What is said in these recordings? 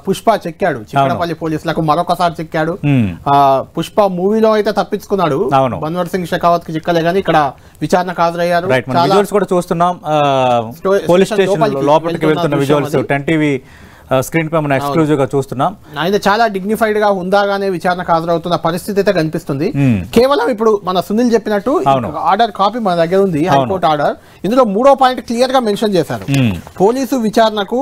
పుష్ప చెక్కాడు చిక్కడపల్లి పోలీసులకు మరొకసారి చెక్కాడు. పుష్ప మూవీలో అయితే తప్పించుకున్నాడు, బన్వర్ సింగ్ షెకావత్ కి చిక్కలే గానీ ఇక్కడ విచారణకు హాజరయ్యారు. కూడా చూస్తున్నాం పోలీస్ స్టేషన్ లోపలికి వెళ్తున్న విజువల్స్ 10 టీవీ స్క్రీన్ పై మనం ఎక్స్క్లూజివ్ గా చూస్తున్నాం. ఆయన చాలా డిగ్నిఫైడ్ గా హుందాగానే విచారణకు హాజరవుతున్న పరిస్థితి అయితే కనిపిస్తుంది. కేవలం ఇప్పుడు మన సునీల్ చెప్పినట్టు ఆర్డర్ కాపీ మన దగ్గర ఉంది, హైకోర్టు ఆర్డర్. ఇందులో 3వ పాయింట్ క్లియర్ గా మెన్షన్ చేశారు, పోలీసు విచారణకు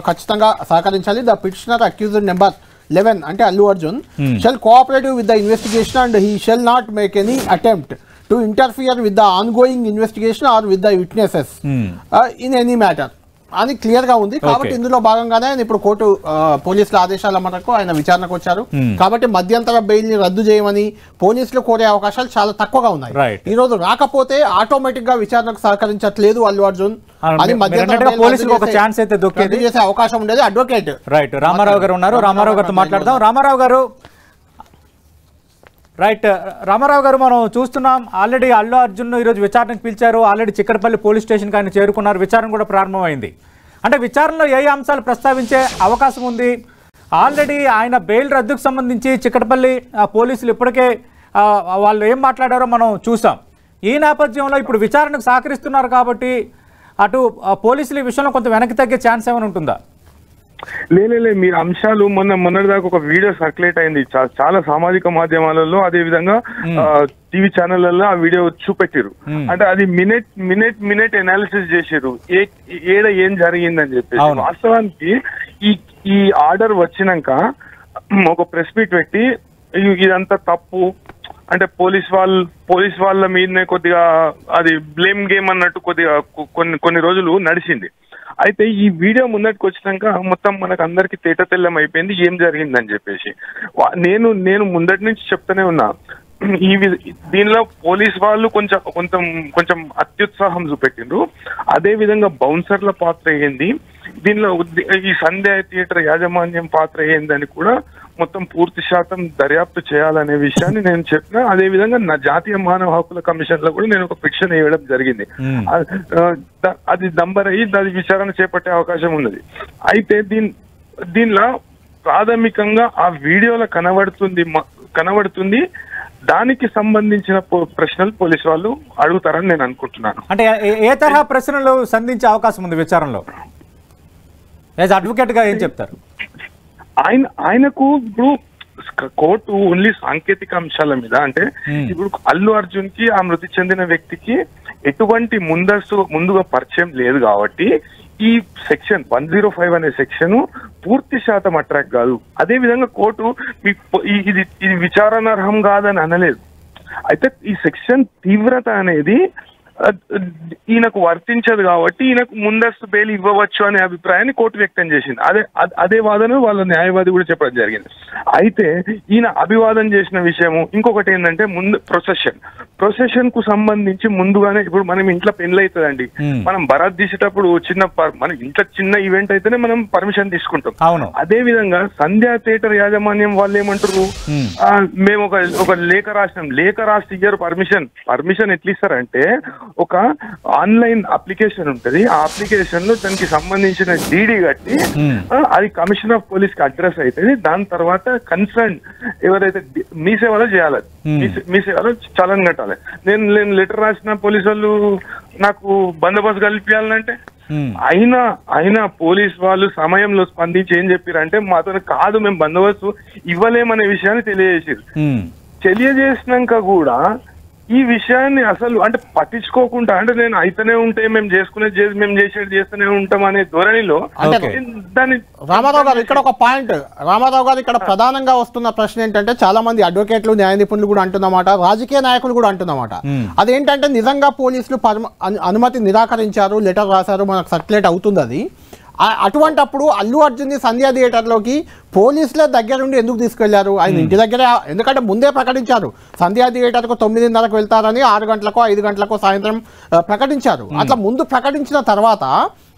ఖచ్చితంగా సహకరించాలి. ద పిటిషనర్ అక్యూజ్డ్ నెంబర్ 11 అంటే Allu Arjun shall cooperative with the investigation and he shall not make any attempt to interfere with the ongoing investigation or with the witnesses in any matter అని clear గా ఉంది. కాబట్టి ఇందులో భాగంగానే ఆయన ఇప్పుడు కోర్టు పోలీసుల ఆదేశాల మేరకు ఆయన విచారణకు వచ్చారు. కాబట్టి మధ్యంతర బెయిల్ ని రద్దు చేయమని పోలీసులు కోరే అవకాశాలు చాలా తక్కువగా ఉన్నాయి. ఈ రోజు రాకపోతే ఆటోమేటిక్ గా విచారణకు సహకరించట్లేదు అల్లు అర్జున్ అని చేసే అవకాశం ఉండేది. అడ్వకేట్ రామారావు గారు ఉన్నారు, రామారావు గారితో మాట్లాడదాం. రామారావు గారు మనం చూస్తున్నాం, ఆల్రెడీ అల్లు అర్జున్ ఈరోజు విచారణకు పిలిచారు. ఆల్రెడీ చిక్కడపల్లి పోలీస్ స్టేషన్కి ఆయన చేరుకున్నారు, విచారణ కూడా ప్రారంభమైంది. అంటే విచారణలో ఏ అంశాలు ప్రస్తావించే అవకాశం ఉంది? ఆల్రెడీ ఆయన బెయిల్ రద్దుకు సంబంధించి చిక్కడపల్లి పోలీసులు ఇప్పటికే వాళ్ళు ఏం మాట్లాడారో మనం చూసాం. ఈ నేపథ్యంలో ఇప్పుడు విచారణకు సహకరిస్తున్నారు కాబట్టి అటు పోలీసులు ఈ విషయంలో కొంత వెనక్కి తగ్గే ఛాన్స్ ఏమైనా ఉంటుందా? లే మీరు అంశాలు మొన్నటిదాకా ఒక వీడియో సర్క్యులేట్ అయింది చాలా సామాజిక మాధ్యమాలలో, అదే విధంగా టీవీ ఛానళ్లలో ఆ వీడియో చూపెట్టారు. అంటే అది మినిట్ అనాలిసిస్ చేసారు ఏం జరిగిందని చెప్పేసి. వాస్తవానికి ఈ ఆర్డర్ వచ్చినాక ఒక ప్రెస్ మీట్ పెట్టి ఇదంతా తప్పు అంటే పోలీస్ వాళ్ళ మీదనే కొద్దిగా అది బ్లేమ్ గేమ్ అన్నట్టు కొద్దిగా కొన్ని రోజులు నడిచింది. అయితే ఈ వీడియో ముందటికి వచ్చినాక మొత్తం మనకు అందరికి తేటతెల్లం అయిపోయింది ఏం జరిగిందని చెప్పేసి. నేను ముందటి నుంచి చెప్తూనే ఉన్నా, దీనిలో పోలీస్ వాళ్ళు కొంచెం అత్యుత్సాహం చూపెట్టిండ్రు. అదే విధంగా బౌన్సర్ల పాత్ర ఏంది, దీనిలో ఈ సంధ్య థియేటర్ యాజమాన్యం పాత్ర ఏందని కూడా మొత్తం పూర్తి శాతం దర్యాప్తు చేయాలనే విషయాన్ని నేను చెప్పిన. అదే విధంగా నా జాతీయ మానవ హక్కుల కమిషన్ లో కూడా నేను ఒక పిటిషన్ వేయడం జరిగింది. అది నంబర్ అయ్యి దాని విచారణ చేపట్టే అవకాశం ఉన్నది. అయితే దీనిలో ప్రాథమికంగా ఆ వీడియోలో కనబడుతుంది దానికి సంబంధించిన ప్రశ్నలు పోలీసు వాళ్ళు అడుగుతారని నేను అనుకుంటున్నాను. అంటే ఏ తరహా ప్రశ్నలు సంధించే అవకాశం ఉంది విచారణలో? అడ్వకేట్ గా ఏం చెప్తారు? ఆయనకు ఇప్పుడు కోర్టు ఓన్లీ సాంకేతిక అంశాల మీద, అంటే ఇప్పుడు అల్లు అర్జున్ కి ఆ మృతి చెందిన వ్యక్తికి ఎటువంటి ముందుగా పరిచయం లేదు కాబట్టి ఈ సెక్షన్ 105 అనే సెక్షన్ పూర్తి శాతం అట్రాక్ట్ కాదు. అదే విధంగా కోర్టు ఇది విచారణార్హం కాదని అనలేదు. అయితే ఈ సెక్షన్ తీవ్రత అనేది ఈయనకు వర్తించదు కాబట్టి ఈయనకు ముందస్తు బెయిల్ ఇవ్వవచ్చు అనే అభిప్రాయాన్ని కోర్టు వ్యక్తం చేసింది. అదే వాదన వాళ్ళ న్యాయవాది కూడా చెప్పడం జరిగింది. అయితే ఈయన అభివాదం చేసిన విషయము ఇంకొకటి ఏంటంటే ప్రొసెషన్ కు సంబంధించి ముందుగానే ఇప్పుడు మనం ఇంట్లో పెళ్లి అవుతుందండి, మనం బరాత్ తీసేటప్పుడు మన ఇంట్లో చిన్న ఈవెంట్ అయితేనే మనం పర్మిషన్ తీసుకుంటాం. అదే విధంగా సంధ్యా థియేటర్ యాజమాన్యం వాళ్ళు ఏమంటారు, మేము ఒక లేఖ రాసి ఇయ్యారు పర్మిషన్ ఎట్లా ఇస్తారంటే ఒక ఆన్లైన్ అప్లికేషన్ ఉంటది, ఆ అప్లికేషన్ లో దానికి సంబంధించిన డీడీ కట్టి అది కమిషనర్ ఆఫ్ పోలీస్ కి అడ్రస్ అవుతుంది. దాని తర్వాత కన్సర్న్ ఎవరైతే మీ సేవలో చేయాలి, మీ సేవలో చలన్ కట్టాలి. నేను లెటర్ రాసిన పోలీసు వాళ్ళు నాకు బందోబస్తు కల్పించాలంటే అయినా పోలీస్ వాళ్ళు సమయంలో స్పందించి ఏం చెప్పారంటే మాతో కాదు మేము బందోబస్తు ఇవ్వలేమనే విషయాన్ని తెలియజేసినాక కూడా ఈ విషయాన్ని అసలు అంటే పట్టించుకోకుండా, అంటే నేను అయితేనే ఉంటే మేము చేసేది చేస్తూనే ఉంటాం అనే ధోరణిలో దాన్ని. రామారావు గారు ఇక్కడ ఒక పాయింట్, ఇక్కడ ప్రధానంగా వస్తున్న ప్రశ్న ఏంటంటే చాలా మంది అడ్వకేట్లు న్యాయ నిపుణులు కూడా అంటున్నమాట, రాజకీయ నాయకులు కూడా అంటున్నమాట. అదేంటంటే నిజంగా పోలీసులు అనుమతి నిరాకరించారు, లెటర్ రాశారు, మనకు సర్క్యులేట్ అవుతుంది. అది అటువంటప్పుడు అల్లు అర్జున్ ని సంధ్యా థియేటర్లోకి పోలీసుల దగ్గర నుండి ఎందుకు తీసుకెళ్లారు? ఆయన ఇంటి దగ్గర, ఎందుకంటే ముందే ప్రకటించారు సంధ్యా థియేటర్కు 9:30కు వెళ్తారని, 6 గంటలకో 5 గంటలకో సాయంత్రం ప్రకటించారు. అట్లా ముందు ప్రకటించిన తర్వాత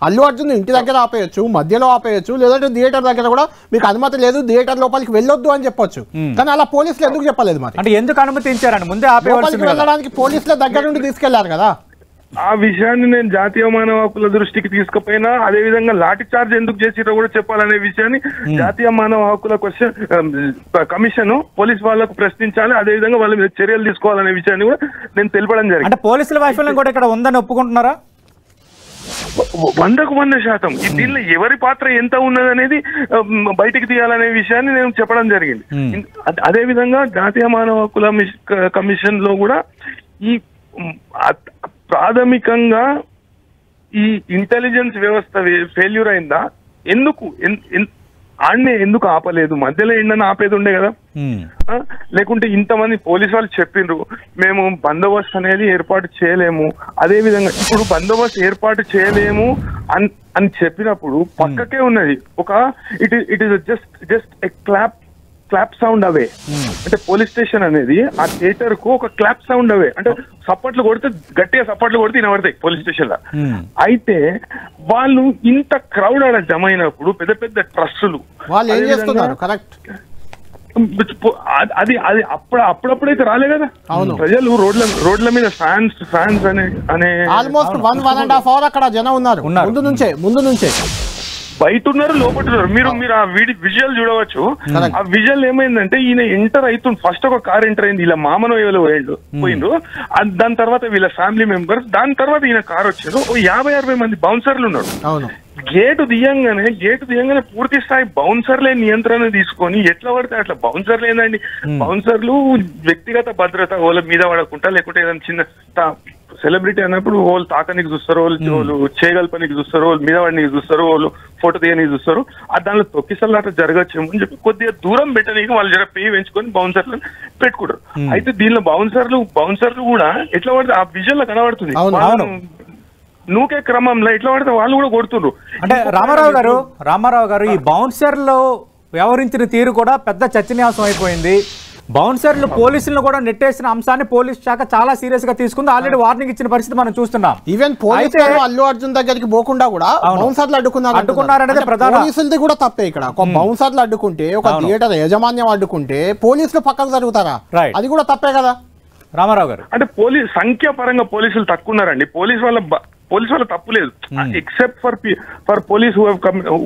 అల్లు అర్జున్ ఇంటి దగ్గర ఆపేయచ్చు, మధ్యలో ఆపేయచ్చు, లేదంటే థియేటర్ దగ్గర కూడా మీకు అనుమతి లేదు, థియేటర్ లోపలికి వెళ్ళొద్దు అని చెప్పొచ్చు. కానీ అలా పోలీసులు ఎందుకు చెప్పలేదు? మరి అంటే ఎందుకు అనుమతించారని ముందే వెళ్ళడానికి పోలీసుల దగ్గర నుండి తీసుకెళ్లారు కదా. ఆ విషయాన్ని నేను జాతీయ మానవ హక్కుల దృష్టికి తీసుకుపోయినా, అదే విధంగా లాఠీ చార్జ్ ఎందుకు చేసిరో కూడా చెప్పాలనే విషయాన్ని జాతీయ మానవ హక్కుల కమిషన్ పోలీస్ వాళ్ళకు ప్రశ్నించాలి, అదే విధంగా వాళ్ళ మీద చర్యలు తీసుకోవాలనే విషయాన్ని కూడా నేను తెలపడం జరిగింది. అంటే పోలీసుల వైఫల్యం కూడా ఇక్కడ ఉందని ఒప్పుకుంటున్నారా? 100% దీనిలో ఎవరి పాత్ర ఎంత ఉన్నదనేది బయటికి తీయాలనే విషయాన్ని నేను చెప్పడం జరిగింది. అదే విధంగా జాతీయ మానవ హక్కుల కమిషన్ లో కూడా ఈ ప్రాథమికంగా ఈ ఇంటెలిజెన్స్ వ్యవస్థ ఫెయిల్యూర్ అయిందా, ఎందుకు ఆడనే ఎందుకు ఆపలేదు, మధ్యలో ఏంటని ఆపేది ఉండే కదా. లేకుంటే ఇంతమంది పోలీసు వాళ్ళు చెప్పిండ్రు మేము బందోబస్తు అనేది ఏర్పాటు చేయలేము, అదే విధంగా ఇప్పుడు బందోబస్తు ఏర్పాటు చేయలేము అని చెప్పినప్పుడు పక్కకే ఉన్నది ఒక it is just a clap sound away. అంటే పోలీస్ స్టేషన్ అనేది ఆ థియేటర్ కు ఒక క్లాప్ సౌండ్ అవే, అంటే సప్పట్లు కొడితే గట్టిగా సప్పట్లు కొడితే వినబడతాయి పోలీస్ స్టేషన్ లో. అయితే వాళ్ళు ఇంత క్రౌడ్ ఆడ జమ అయినప్పుడు పెద్ద పెద్ద ట్రస్టులు అది అది అప్పుడప్పుడైతే రాలే కదా. ప్రజలు రోడ్ల మీద ఫ్యాన్స్ అనే ఆల్మోస్ట్ 1.5 hours అక్కడ జనం ఉన్నారు ముందు నుంచే బయట ఉన్నారు, లోపల ఉన్నారు. మీరు ఆ విజువల్ చూడవచ్చు. ఆ విజువల్ ఏమైందంటే ఈయన ఎంటర్ అవుతుంది, ఫస్ట్ ఒక కార్ ఎంటర్ అయింది, ఇలా మామను పోయిండ్రు, దాని తర్వాత వీళ్ళ ఫ్యామిలీ మెంబర్స్, దాని తర్వాత ఈయన కార్ వచ్చారు. 50-60 మంది బౌన్సర్లు ఉన్నారు. గేటు దియంగానే పూర్తి స్థాయి బౌన్సర్లే నియంత్రణ తీసుకొని ఎట్లా పడితే అట్లా బౌన్సర్లు ఏందండి, బౌన్సర్లు వ్యక్తిగత భద్రత వాళ్ళ మీద పడకుండా, లేకుంటే ఏదైనా చిన్న సెలబ్రిటీ అన్నప్పుడు వాళ్ళు తాకనికి చూస్తారు, వాళ్ళు చేయగలపనికి చూస్తారు, వాళ్ళు మీద వాడిని చూస్తారు, వాళ్ళు ఫోటో తీయడానికి చూస్తారు. దానిలో తొక్కిసలాట జరగచ్చేమో అని చెప్పి కొద్దిగా దూరం పెట్టడానికి వాళ్ళు జర పేయి పెంచుకొని బౌన్సర్లు పెట్టుకుంటారు. అయితే దీనిలో బౌన్సర్లు కూడా ఎట్లా పడితే ఆ విజువల్ లో కనబడుతుంది, నూకే క్రమంలో ఎట్లా పడితే వాళ్ళు కూడా కొడుతున్నారు. అంటే రామారావు గారు ఈ బౌన్సర్లు వ్యవహరించిన తీరు కూడా పెద్ద చర్చనీయాంశం అయిపోయింది. బౌన్సర్లు పోలీసులను కూడా నెట్టేసిన అంశాన్ని పోలీస్ శాఖ చాలా సీరియస్ గా తీసుకుంది. ఆల్రెడీ వార్నింగ్ ఇచ్చిన పరిస్థితి మనం చూస్తున్నాం. ఈవెన్ పోలీసులు అల్లు అర్జున్ దగ్గరికి పోకుండా కూడా బౌన్సర్లు అడ్డుకున్నారనేది ప్రధాన. పోలీసులది కూడా తప్పే ఇక్కడ. ఒక బౌన్సర్లు అడ్డుకుంటే, ఒక థియేటర్ యాజమాన్యం అడ్డుకుంటే పోలీసులు పక్కకు జరుగుతారా? అది కూడా తప్పే కదా రామారావు గారు. అంటే సంఖ్య పరంగా పోలీసులు తక్కువ ఉన్నారండి. పోలీసు వాళ్ళ తప్పు లేదు, except for police who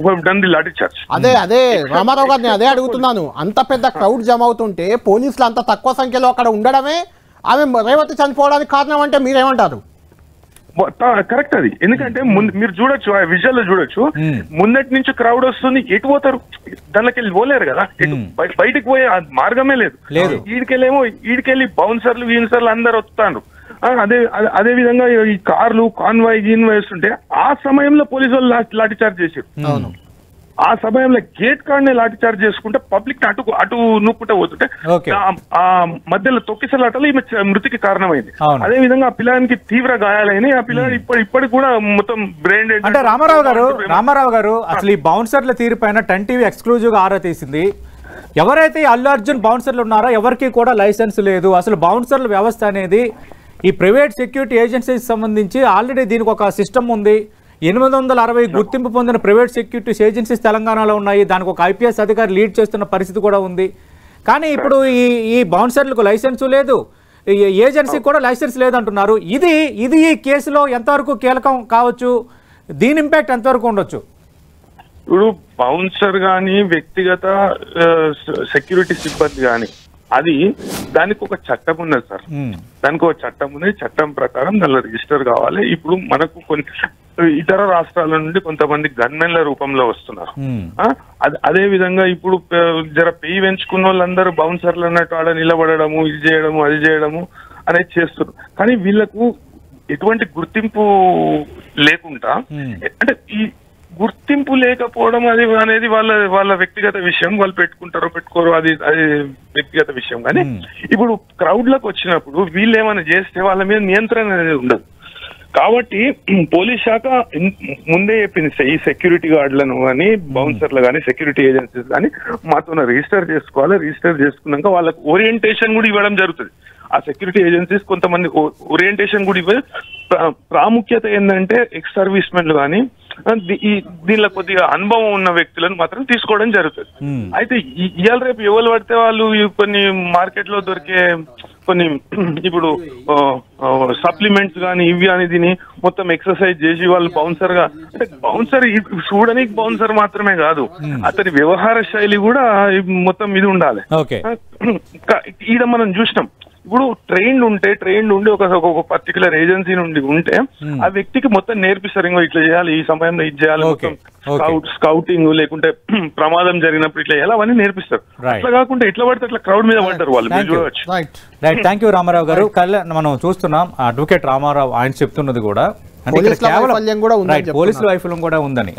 have done the lathi charge. అదే రామారావు గారిని అదే అడుగుతున్నాను. అంత పెద్ద క్రౌడ్ జమ అవుతుంటే పోలీసులు అంత తక్కువ సంఖ్యలో అక్కడ ఉండడమే ఆమె రేవతి చనిపోవడానికి కారణం అంటే మీరేమంటారు? కరెక్ట్ అది. ఎందుకంటే మీరు చూడొచ్చు, ఆ విజువల్ లో చూడొచ్చు, ముందటి నుంచి క్రౌడ్ వస్తుంది, ఎటు పోతారు, దానిలోకి వెళ్ళి పోలేరు కదా, బయటకు పోయే మార్గమే లేదు. ఈడికెళ్ళి బౌన్సర్లు వీన్సర్లు అందరు వస్తాను. అదే విధంగా ఈ కార్లు కాన్వాయ్ వస్తుంటే ఆ సమయంలో పోలీసు వాళ్ళు లాఠీ చార్జ్ చేశారు. ఆ సమయంలో గేట్ కార్డ్నే లాఠీ చార్జ్ చేసుకుంటే పబ్లిక్ అటు నూక్కుంటా పోతుంటే ఆ మధ్యలో తొక్కిసలాటలో ఈమె మృతికి కారణమైంది. అదే విధంగా ఆ పిల్లానికి తీవ్ర గాయాలైన, ఆ పిల్లాడు ఇప్పటికి కూడా మొత్తం బ్రెయిన్. అంటే రామారావు గారు అసలు ఈ బౌన్సర్ల తీరుపైన 10 TV ఎక్స్క్లూజివ్ గా ఆరా తీసింది. ఎవరైతే అల్లు అర్జున్ బౌన్సర్లు ఉన్నారో ఎవరికి కూడా లైసెన్స్ లేదు. అసలు బౌన్సర్ల వ్యవస్థ అనేది ఈ ప్రైవేట్ సెక్యూరిటీ ఏజెన్సీకి సంబంధించి ఆల్రెడీ దీనికి ఒక సిస్టమ్ ఉంది. 860 గుర్తింపు పొందిన ప్రైవేట్ సెక్యూరిటీస్ ఏజెన్సీస్ తెలంగాణలో ఉన్నాయి. దానికి ఒక IPS అధికారి లీడ్ చేస్తున్న పరిస్థితి కూడా ఉంది. కానీ ఇప్పుడు ఈ బౌన్సర్లకు లైసెన్సు లేదు, ఏజెన్సీ కూడా లైసెన్స్ లేదంటున్నారు. ఇది ఈ కేసులో ఎంతవరకు కీలకం కావచ్చు, దీని ఇంపాక్ట్ ఎంతవరకు ఉండొచ్చు? ఇప్పుడు బౌన్సర్ గాని, వ్యక్తిగత సెక్యూరిటీ సిబ్బంది గాని, అది దానికి ఒక చట్టం ఉన్నది సార్. దానికి ఒక చట్టం ఉంది. చట్టం ప్రకారం దానిలో రిజిస్టర్ కావాలి. ఇప్పుడు మనకు కొన్ని ఇతర రాష్ట్రాల నుండి కొంతమంది గన్మెన్ల రూపంలో వస్తున్నారు. అదే విధంగా ఇప్పుడు జర పెయి పెంచుకున్న వాళ్ళందరూ బౌన్సర్లు అన్నట్టు ఆడ నిలబడము, ఇది చేయడము, అది చేయడము అనేది చేస్తున్నారు. కానీ వీళ్ళకు ఎటువంటి గుర్తింపు లేకుండా, అంటే ఈ గుర్తింపు లేకపోవడం అనేది వాళ్ళ వ్యక్తిగత విషయం. వాళ్ళు పెట్టుకోరు, అది వ్యక్తిగత విషయం. కానీ ఇప్పుడు క్రౌడ్ లకు వచ్చినప్పుడు వీళ్ళు ఏమైనా చేస్తే వాళ్ళ మీద నియంత్రణ అనేది ఉండదు. కాబట్టి పోలీస్ శాఖ ముందే చెప్పింది, ఈ సెక్యూరిటీ గార్డులను కానీ, బౌన్సర్లు కానీ, సెక్యూరిటీ ఏజెన్సీస్ కానీ మాతో రిజిస్టర్ చేసుకోవాలి. రిజిస్టర్ చేసుకున్నాక వాళ్ళకి ఓరియంటేషన్ కూడా ఇవ్వడం జరుగుతుంది. ఆ సెక్యూరిటీ ఏజెన్సీస్ కొంతమంది ఓరియంటేషన్ కూడా ఇవ్వాలి. ప్రాముఖ్యత ఏంటంటే ఎక్స్ సర్వీస్ మెన్లు కానీ, దీనిలో కొద్దిగా అనుభవం ఉన్న వ్యక్తులను మాత్రం తీసుకోవడం జరుగుతుంది. అయితే ఇవాళ రేపు ఎవరు పడితే వాళ్ళు కొన్ని మార్కెట్ లో దొరికే కొన్ని ఇప్పుడు సప్లిమెంట్స్ కానీ ఇవి అని దీని మొత్తం ఎక్సర్సైజ్ చేసి వాళ్ళు బౌన్సర్ గా, అంటే బౌన్సర్ చూడడానికి బౌన్సర్ మాత్రమే కాదు, అతని వ్యవహార శైలి కూడా మొత్తం ఇది ఉండాలి. ఈడ మనం చూసినాం, ఇప్పుడు ట్రైన్డ్ ఉండి ఒక పర్టికులర్ ఏజెన్సీ నుండి ఉంటే ఆ వ్యక్తికి మొత్తం నేర్పిస్తారు, ఇంకో ఇట్లా చేయాలి, ఈ సమయంలో ఇది చేయాలి, మొత్తం స్కౌటింగ్ లేకుంటే ప్రమాదం జరిగినప్పుడు ఇట్లా చేయాలి అవన్నీ నేర్పిస్తారు. అట్లా కాకుండా ఎట్లా పడితే అట్లా క్రౌడ్ మీద పడ్డారు వాళ్ళు, చూడవచ్చు. రైట్, థ్యాంక్ యూ రామారావు గారు. మనం చూస్తున్నాం అడ్వకేట్ రామారావు ఆయన చెప్తున్నది కూడా, అంటే కేవలం పోలీసుల వైఫల్యం కూడా ఉందని.